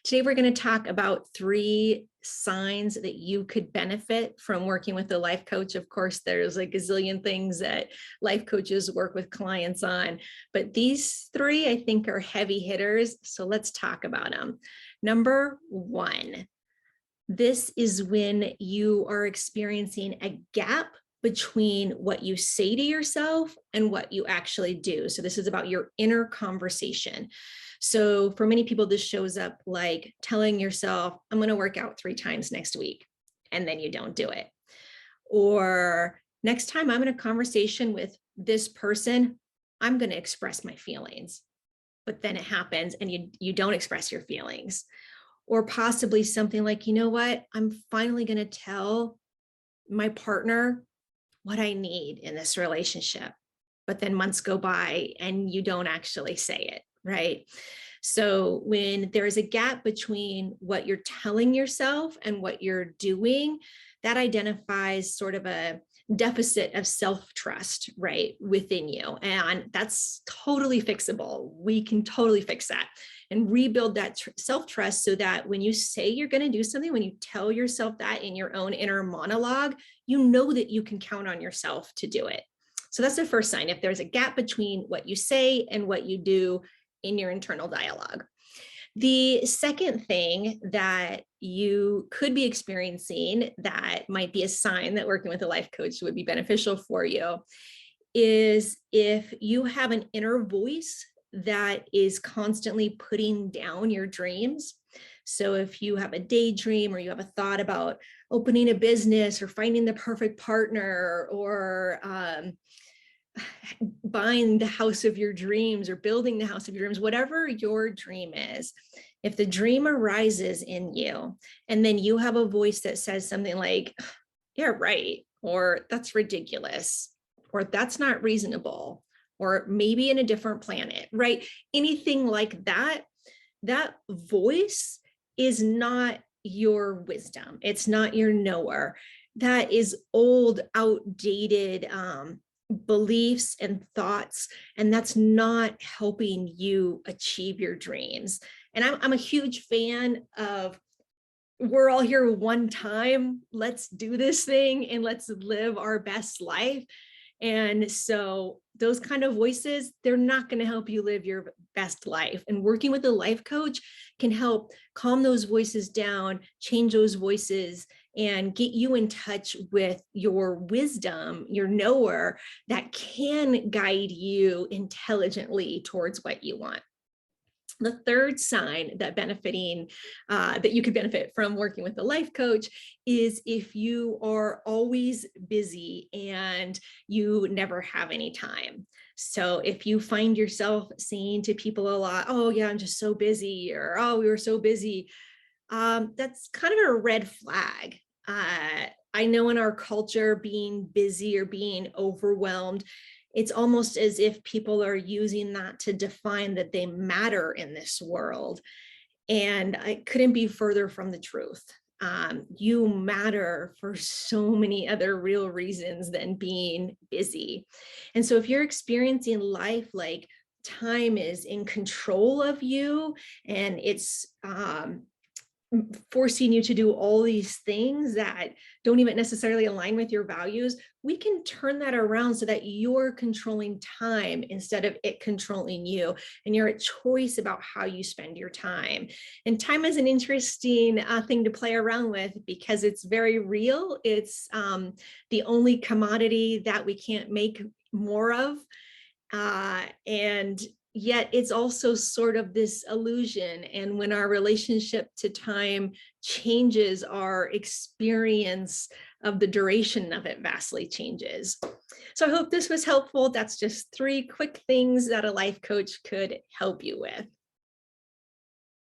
Today, we're going to talk about 3 signs that you could benefit from working with a life coach. Of course, there's a gazillion things that life coaches work with clients on, but these 3 I think are heavy hitters. So let's talk about them. Number 1, this is when you are experiencing a gap between what you say to yourself and what you actually do. So this is about your inner conversation. So for many people, this shows up like telling yourself, I'm going to work out 3 times next week, and then you don't do it. Or next time I'm in a conversation with this person, I'm going to express my feelings, but then it happens and you don't express your feelings. Or possibly something like, you know what, I'm finally going to tell my partner what I need in this relationship. But then months go by and you don't actually say it, right? So when there is a gap between what you're telling yourself and what you're doing, that identifies sort of a deficit of self-trust, right, within you. And that's totally fixable. We can totally fix that and rebuild that self-trust so that when you say you're going to do something, when you tell yourself that in your own inner monologue, you know that you can count on yourself to do it. So that's the first sign, if there's a gap between what you say and what you do in your internal dialogue. The second thing that you could be experiencing that might be a sign that working with a life coach would be beneficial for you is if you have an inner voice that is constantly putting down your dreams. So if you have a daydream or you have a thought about opening a business or finding the perfect partner or buying the house of your dreams or building the house of your dreams, whatever your dream is, if the dream arises in you and then you have a voice that says something like, yeah, right, or that's ridiculous, or that's not reasonable, or maybe in a different planet, right? Anything like that, that voice is not your wisdom. It's not your knower. That is old, outdated beliefs and thoughts, and that's not helping you achieve your dreams. And I'm a huge fan of, we're all here one time, let's do this thing and let's live our best life. And so those kind of voices, they're not going to help you live your best life. And working with a life coach can help calm those voices down, change those voices, and get you in touch with your wisdom, your knower, that can guide you intelligently towards what you want. The third sign that that you could benefit from working with a life coach is if you are always busy and you never have any time. So if you find yourself saying to people a lot, oh yeah, I'm just so busy, or oh, we were so busy, that's kind of a red flag. I know in our culture, being busy or being overwhelmed, it's almost as if people are using that to define that they matter in this world. And I couldn't be further from the truth. You matter for so many other real reasons than being busy. And so if you're experiencing life like time is in control of you and it's forcing you to do all these things that don't even necessarily align with your values, we can turn that around so that you're controlling time instead of it controlling you. And you're at choice about how you spend your time. And time is an interesting thing to play around with because it's very real. It's the only commodity that we can't make more of. And yet it's also sort of this illusion. And when our relationship to time changes, our experience of the duration of it vastly changes. So I hope this was helpful. That's just 3 quick things that a life coach could help you with.